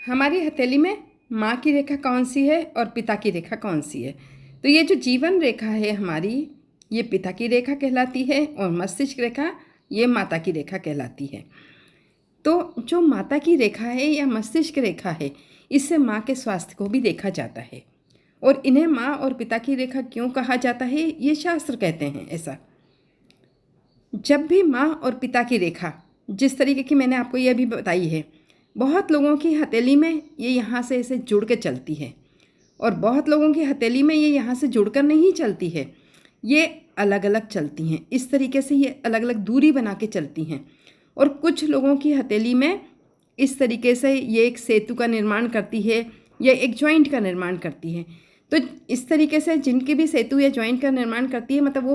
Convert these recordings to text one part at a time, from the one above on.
हमारी हथेली में माँ की रेखा कौन सी है और पिता की रेखा कौन सी है। तो ये जो जीवन रेखा है हमारी, ये पिता की रेखा कहलाती है और मस्तिष्क रेखा ये माता की रेखा कहलाती है। तो जो माता की रेखा है या मस्तिष्क रेखा है, इससे माँ के स्वास्थ्य को भी देखा जाता है। और इन्हें माँ और पिता की रेखा क्यों कहा जाता है, ये शास्त्र कहते हैं ऐसा। जब भी माँ और पिता की रेखा जिस तरीके की मैंने आपको ये अभी बताई है, बहुत लोगों की हथेली में ये यहाँ से ऐसे जुड़ के चलती है और बहुत लोगों की हथेली में ये यहाँ से जुड़कर नहीं चलती है, ये अलग अलग चलती हैं। इस तरीके से ये अलग अलग दूरी बना के चलती हैं। और कुछ लोगों की हथेली में इस तरीके से ये एक सेतु का निर्माण करती है या एक जॉइंट का निर्माण करती है। तो इस तरीके से जिनकी भी सेतु या जॉइंट का निर्माण करती है, मतलब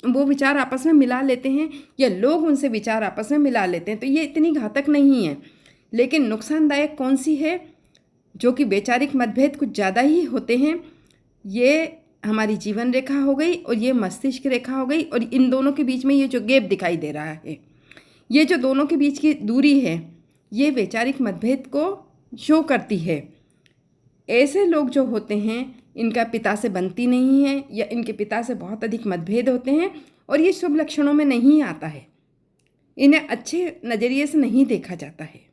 वो विचार आपस में मिला लेते हैं या लोग उनसे विचार आपस में मिला लेते हैं। तो ये इतनी घातक नहीं है। लेकिन नुकसानदायक कौन सी है, जो कि वैचारिक मतभेद कुछ ज़्यादा ही होते हैं, ये हमारी जीवन रेखा हो गई और ये मस्तिष्क रेखा हो गई। और इन दोनों के बीच में ये जो गैप दिखाई दे रहा है, ये जो दोनों के बीच की दूरी है, ये वैचारिक मतभेद को शो करती है। ऐसे लोग जो होते हैं, इनका पिता से बनती नहीं है या इनके पिता से बहुत अधिक मतभेद होते हैं और ये शुभ लक्षणों में नहीं आता है, इन्हें अच्छे नज़रिए से नहीं देखा जाता है।